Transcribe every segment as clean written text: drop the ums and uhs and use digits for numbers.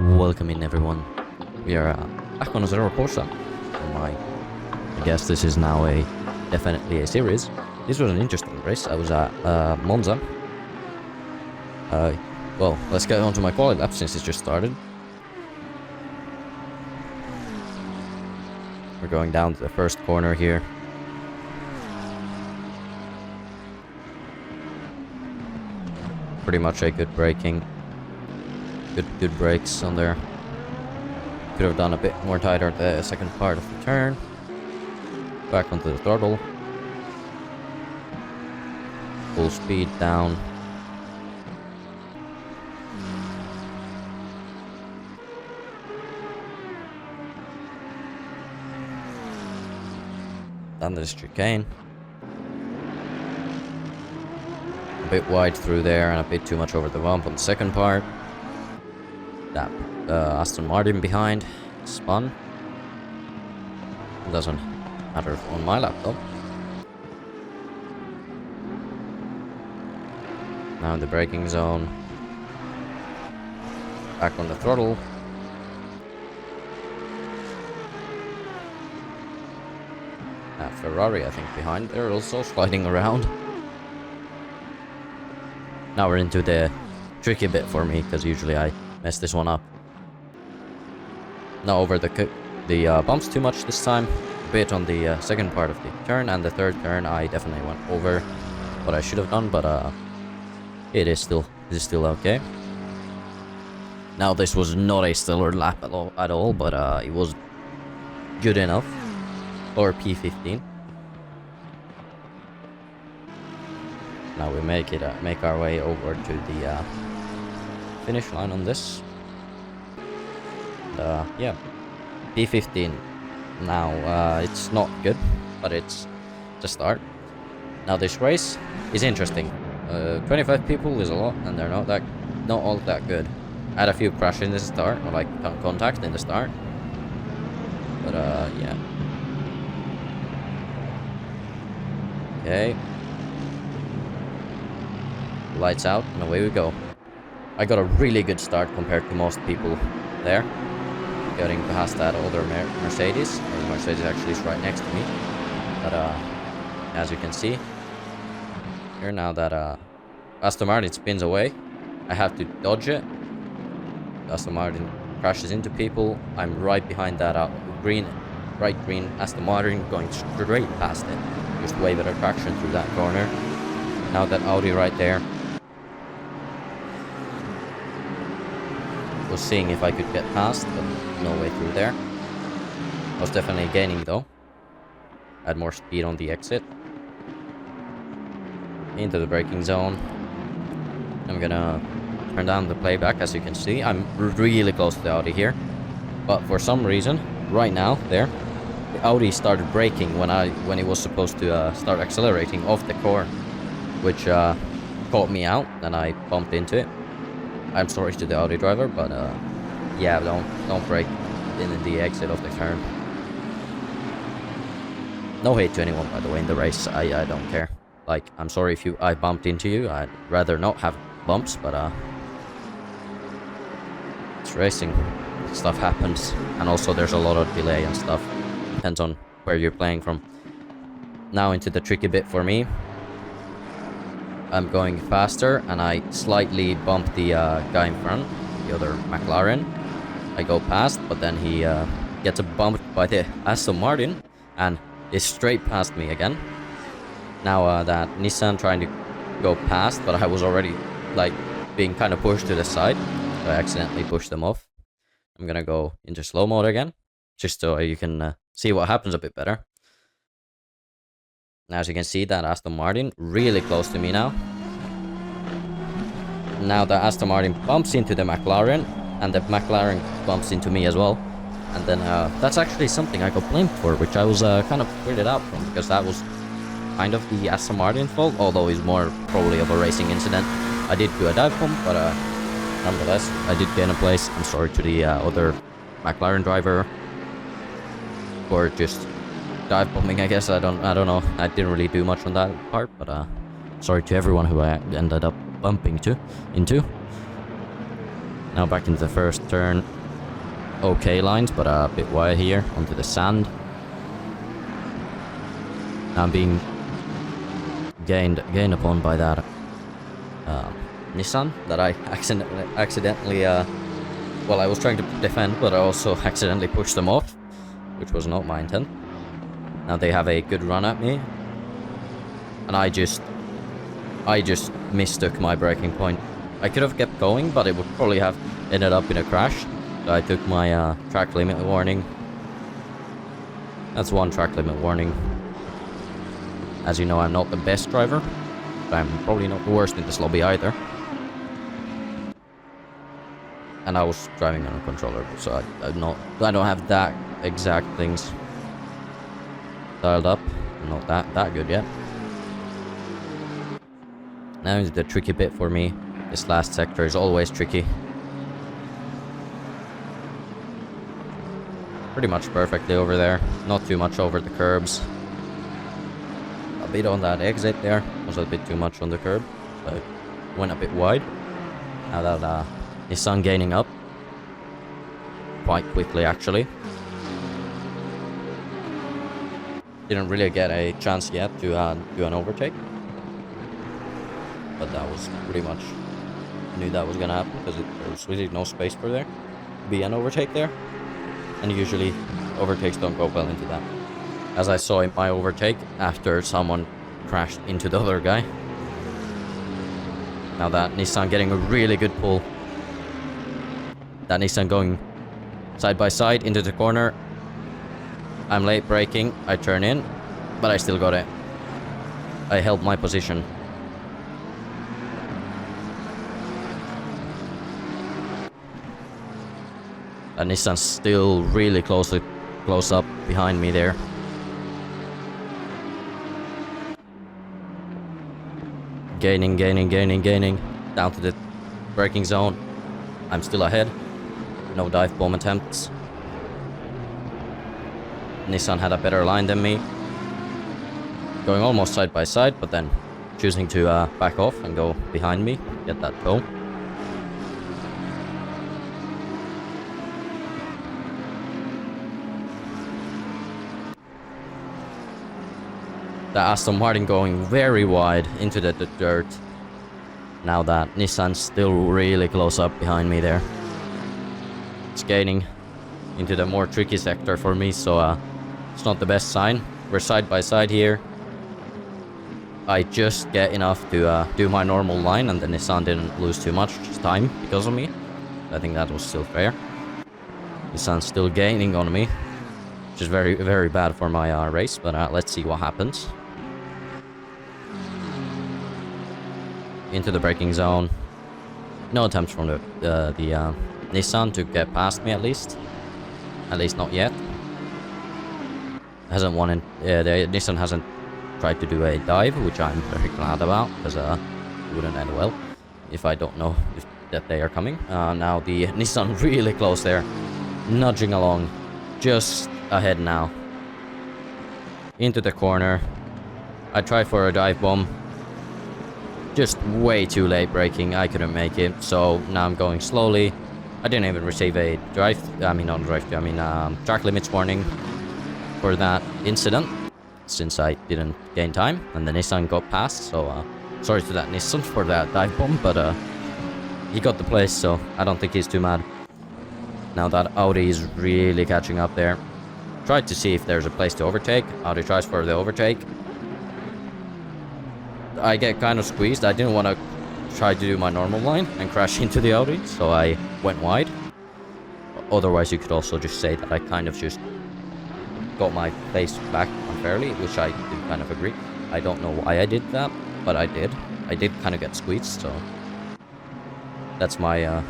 Welcome in everyone. We are back on Zero Corsa. I guess this is now definitely a series. This was an interesting race. I was at Monza. Well, let's get on to my quality lap since it just started. We're going down to the first corner here. Pretty much a good braking. Good brakes on there. Could have done a bit more tighter at the second part of the turn. Back onto the throttle. Full speed down. Down the chicane. A bit wide through there and a bit too much over the bump on the second part. That Aston Martin behind spun. Doesn't matter on my laptop. Now in the braking zone. Back on the throttle. Ferrari, I think, behind. They're also sliding around. Now we're into the tricky bit for me, because usually I mess this one up. Not over the bumps too much this time. A bit on the second part of the turn, and the third turn I definitely went over what I should have done, but it is still okay. Now this was not a stellar lap at all, but it was good enough. Or P15. Now we make our way over to the finish line on this. Yeah, P15. Now it's not good, but it's the start. Now this race is interesting. 25 people is a lot, and they're not all that good. I had a few crashes in the start, or like contact in the start. But yeah. Okay. Lights out and away we go. I got a really good start compared to most people there. Getting past that older Mercedes. The Mercedes actually is right next to me. But as you can see here, now that Aston Martin spins away, I have to dodge it. Aston Martin crashes into people. I'm right behind that bright green Aston Martin, going straight past it. Just way better traction through that corner. Now that Audi right there. Was seeing if I could get past, but no way through there. I was definitely gaining though. Had more speed on the exit. Into the braking zone. I'm gonna turn down the playback. As you can see, I'm really close to the Audi here. But for some reason, right now, there, the Audi started braking when it was supposed to start accelerating off the core, which caught me out, and I bumped into it. I'm sorry to the Audi driver, but yeah, don't brake in the exit of the turn. No hate to anyone, by the way, in the race. I don't care. Like, I'm sorry if I bumped into you. I'd rather not have bumps, but it's racing. Stuff happens, and also there's a lot of delay and stuff. Depends on where you're playing from. Now into the tricky bit for me. I'm going faster, and I slightly bump the guy in front, the other McLaren. I go past, but then he gets bumped by the Aston Martin and is straight past me again. Now that Nissan trying to go past, but I was already like being kind of pushed to the side, so I accidentally pushed them off. I'm gonna go into slow mode again, just so you can see what happens a bit better. Now, as you can see, that Aston Martin really close to me now. Now the Aston Martin bumps into the McLaren, and the McLaren bumps into me as well. And then that's actually something I got blamed for, which I was kind of weirded out from, because that was kind of the Aston Martin fault, although it's more probably of a racing incident. I did do a dive bomb, but nonetheless, I did gain a place. I'm sorry to the other McLaren driver for just dive bombing, I guess. I don't know. I didn't really do much on that part, but sorry to everyone who I ended up bumping into. Now back into the first turn. Okay lines, but a bit wide here onto the sand. Now I'm being gained upon by that Nissan that I accidentally well, I was trying to defend, but I also accidentally pushed them off, which was not my intent. Now they have a good run at me, and I just mistook my braking point. I could have kept going, but it would probably have ended up in a crash. So I took my track limit warning. That's one track limit warning. As you know, I'm not the best driver, but I'm probably not the worst in this lobby either. And I was driving on a controller, so I don't have that exact things dialed up. I'm not that good yet. Now is the tricky bit for me. This last sector is always tricky. Pretty much perfectly over there. Not too much over the curbs. A bit on that exit there. Was a bit too much on the curb. So it went a bit wide. Now that Nissan gaining up. Quite quickly actually. Didn't really get a chance yet to do an overtake. But that was pretty much... I knew that was gonna happen because there was really no space for there to be an overtake there. And usually overtakes don't go well into that. As I saw in my overtake after someone crashed into the other guy. Now that Nissan getting a really good pull. That Nissan going side by side into the corner. I'm late braking. I turn in, but I still got it. I held my position. And Nissan's still really close up behind me there. Gaining. Down to the braking zone. I'm still ahead. No dive bomb attempts. Nissan had a better line than me. Going almost side by side, but then choosing to back off and go behind me. Get that tow. The Aston Martin going very wide into the dirt. Now that Nissan's still really close up behind me there. It's gaining into the more tricky sector for me, so it's not the best sign. We're side by side here. I just get enough to do my normal line, and the Nissan didn't lose too much time because of me. I think that was still fair. Nissan's still gaining on me, which is very, very bad for my race, but let's see what happens. Into the braking zone. No attempts from the Nissan to get past me at least. At least not yet. Hasn't won in, the Nissan hasn't tried to do a dive, which I'm very glad about, because it wouldn't end well if I don't know that they are coming. Now the Nissan really close there. Nudging along. Just ahead now. Into the corner. I tried for a dive bomb. Just way too late braking. I couldn't make it. So now I'm going slowly. I didn't even receive a track limits warning for that incident, since I didn't gain time and the Nissan got past. So sorry to that Nissan for that dive bomb, but he got the place, so I don't think he's too mad. Now that Audi is really catching up there. Tried to see if there's a place to overtake. Audi tries for the overtake. I get kind of squeezed. I didn't want to try to do my normal line and crash into the Audi, so I went wide. Otherwise, you could also just say that I kind of just got my place back unfairly, which I did kind of agree. I don't know why I did that, but I did. I did kind of get squeezed, so that's my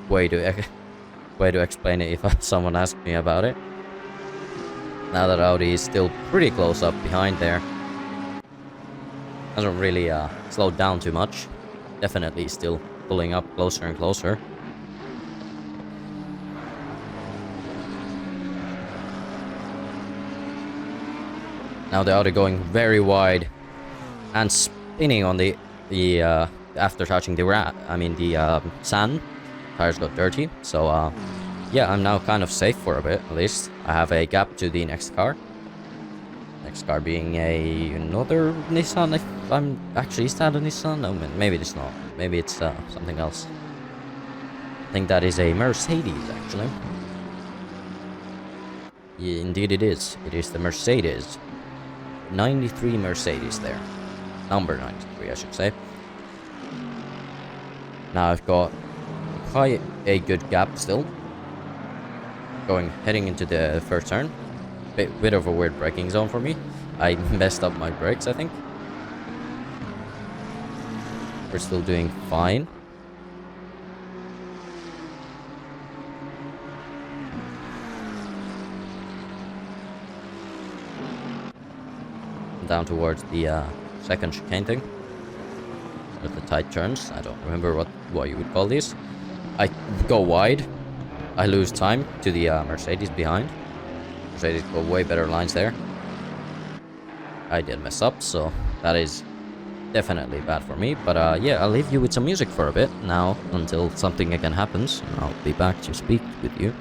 way to explain it if someone asked me about it. Now that Audi is still pretty close up behind there. Hasn't really slowed down too much. Definitely still pulling up closer and closer. Now the Audi going very wide and spinning on the after touching the sand. tires got dirty. So yeah, I'm now kind of safe for a bit, at least. I have a gap to the next car. Next car being another Nissan. If I'm actually, is that a Nissan? No, maybe it's not. Maybe it's something else. I think that is a Mercedes, actually. Yeah, indeed it is. It is the Mercedes. 93 Mercedes there. Number 93, I should say. Now I've got quite a good gap still. Heading into the first turn. Bit of a weird braking zone for me. I messed up my brakes, I think. We're still doing fine. Down towards the second chicane thing. With the tight turns. I don't remember what you would call these. I go wide. I lose time to the Mercedes behind. Mercedes got way better lines there. I did mess up, so that is definitely bad for me. But yeah, I'll leave you with some music for a bit now until something again happens. And I'll be back to speak with you.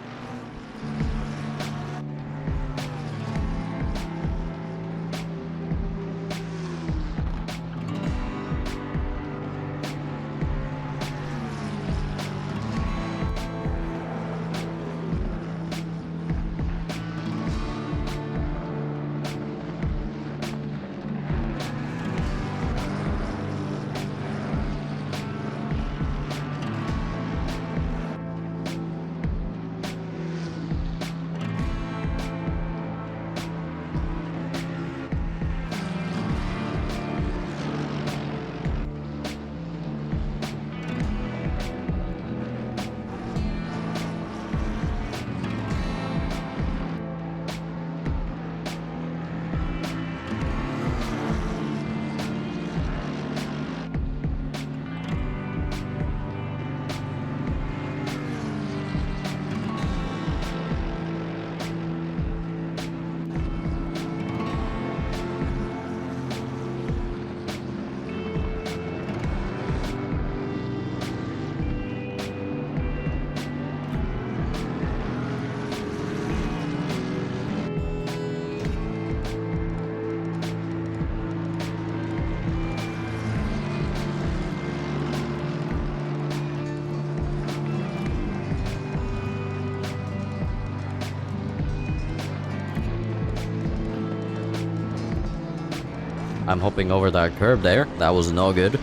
I'm hopping over that curb there. That was no good.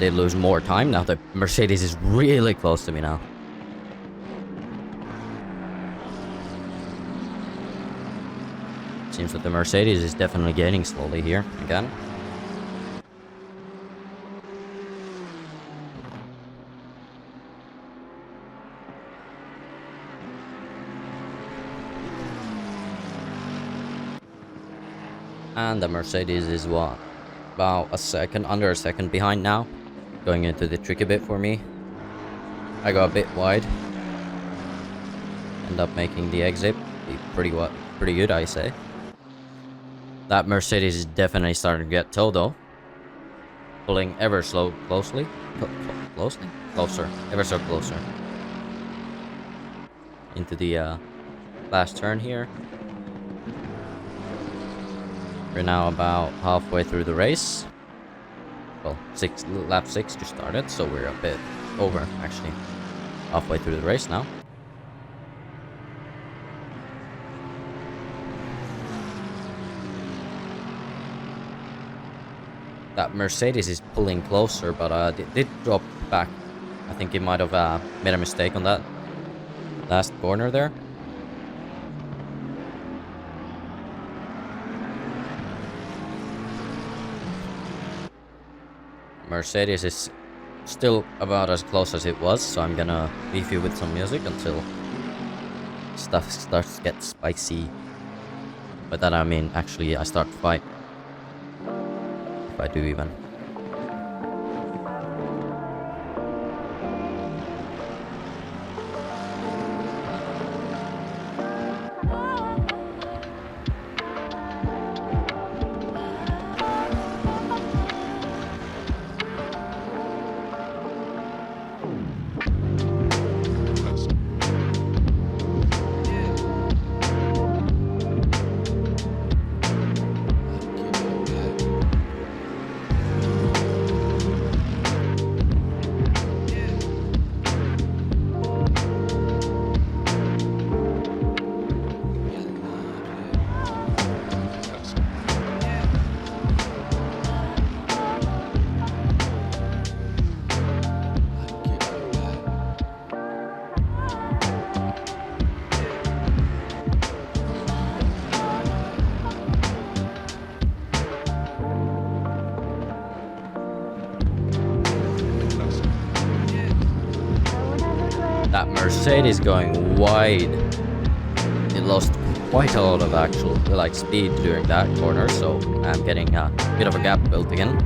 Did lose more time. Now the Mercedes is really close to me now. Seems that the Mercedes is definitely gaining slowly here again. And the Mercedes is what? About under a second behind now. Going into the tricky bit for me. I got a bit wide. End up making the exit. Be pretty good, I say. That Mercedes is definitely starting to get towed though. Pulling ever so closer. Ever so closer. Into the last turn here. We're now about halfway through the race. Well, lap 6 just started, so we're a bit over, actually. Halfway through the race now. That Mercedes is pulling closer, but it did drop back. I think it might have made a mistake on that last corner there. Mercedes is still about as close as it was, so I'm gonna leave you with some music until stuff starts to get spicy. By that I mean actually I start to fight. If I do even. That Mercedes going wide. It lost quite a lot of actual like speed during that corner, so I'm getting a bit of a gap built again.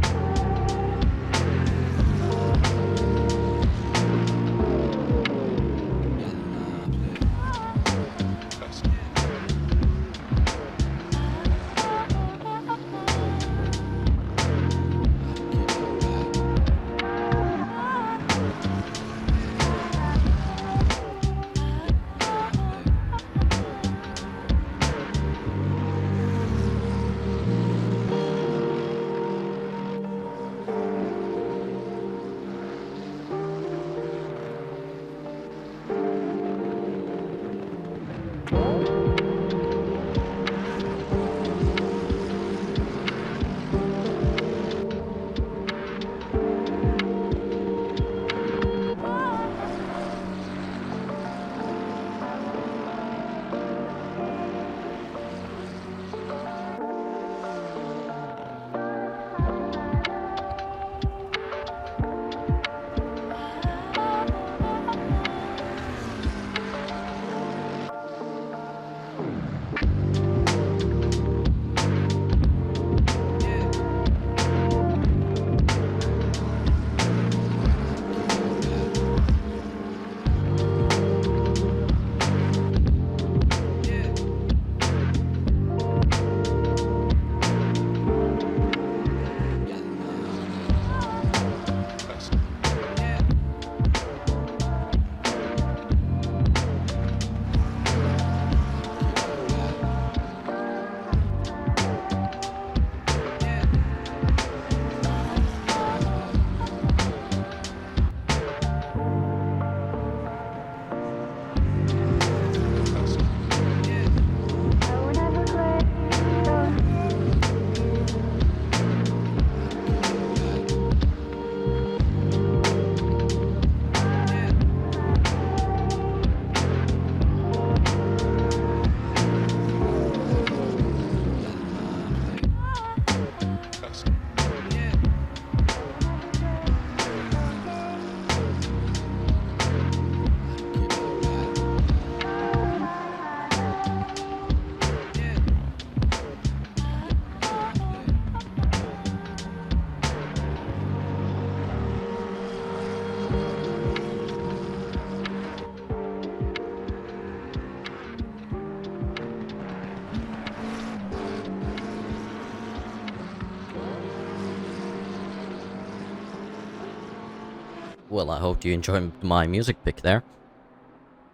Well, I hope you enjoyed my music pick there.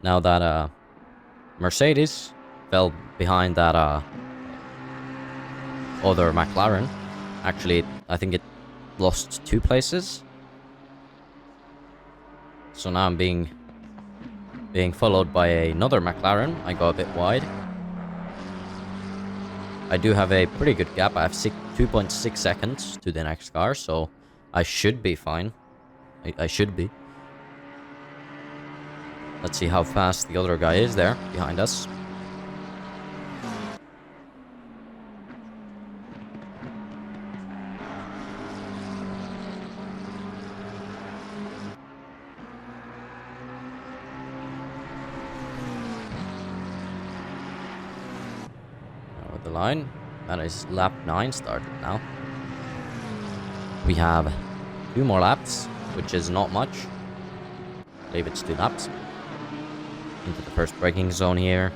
Now that Mercedes fell behind that other McLaren. Actually, I think it lost 2 places. So now I'm being followed by another McLaren. I got a bit wide. I do have a pretty good gap. I have 2.6 seconds to the next car, so I should be fine. I should be. Let's see how fast the other guy is there behind us. Over the line. That is lap 9 started now. We have 2 more laps, which is not much. I believe it's 2 laps. Into the first braking zone here.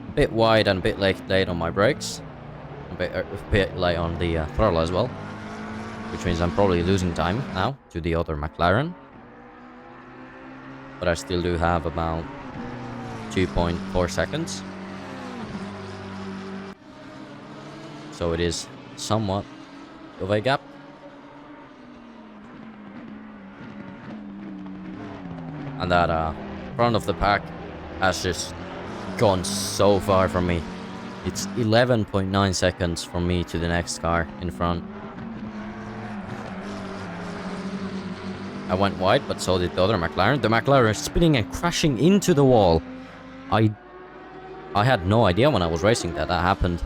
A bit wide and a bit late on my brakes. A bit late on the throttle as well. Which means I'm probably losing time now to the other McLaren. But I still do have about 2.4 seconds. So it is somewhat of a gap. And that front of the pack has just gone so far from me. It's 11.9 seconds from me to the next car in front. I went wide, but so did the other McLaren. The McLaren is spinning and crashing into the wall. I had no idea when I was racing that happened.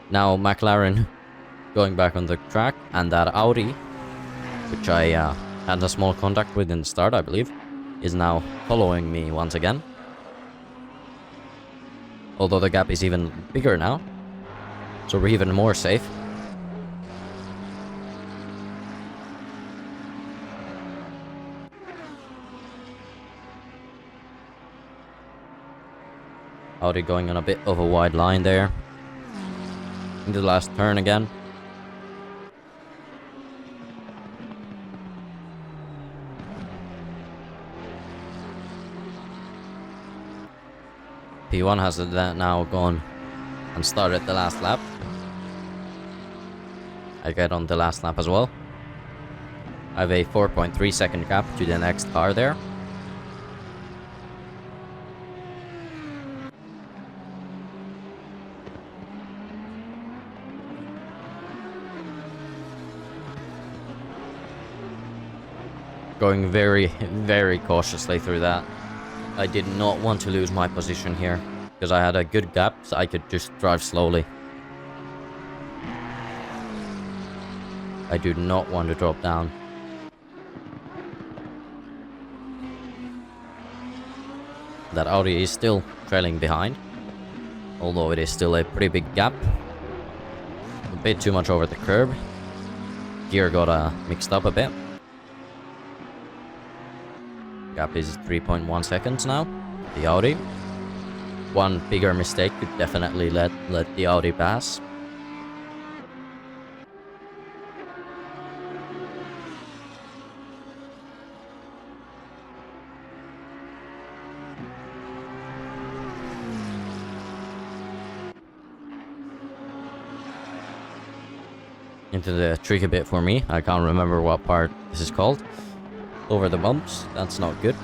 Now McLaren going back on the track, and that Audi, which I had a small contact with in the start, I believe, is now following me once again. Although the gap is even bigger now, so we're even more safe. Audi going on a bit of a wide line there. Into the last turn again. P1 has now gone and started the last lap. I get on the last lap as well. I have a 4.3 second gap to the next car there. Going very, very cautiously through that. I did not want to lose my position here, because I had a good gap, so I could just drive slowly. I do not want to drop down. That Audi is still trailing behind, although it is still a pretty big gap. A bit too much over the curb. Gear got mixed up a bit. Gap is 3.1 seconds now. The Audi. One bigger mistake could definitely let the Audi pass. Into the tricky bit for me. I can't remember what part this is called. Over the bumps. That's not good.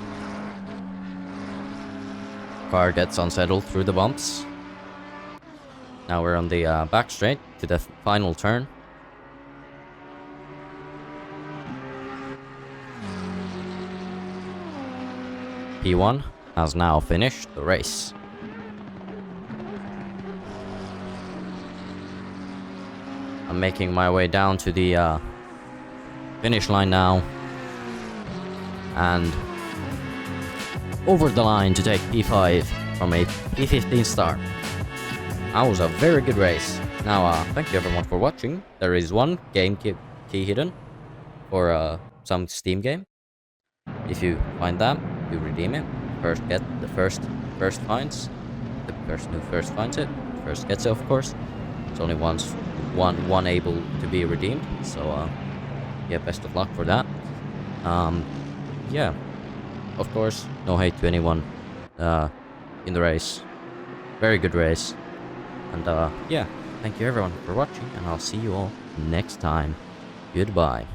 Car gets unsettled through the bumps. Now we're on the back straight to the final turn. P1 has now finished the race. I'm making my way down to the finish line now. And over the line to take P5 from a P15 start. That was a very good race. Now, thank you everyone for watching. There is one game key hidden for some Steam game. If you find that, you redeem it. First get the first finds. The person who first finds it first gets it, of course. It's only one able to be redeemed. So yeah, best of luck for that. Yeah, of course, no hate to anyone in the race. Very good race. And yeah, thank you everyone for watching, and I'll see you all next time. Goodbye.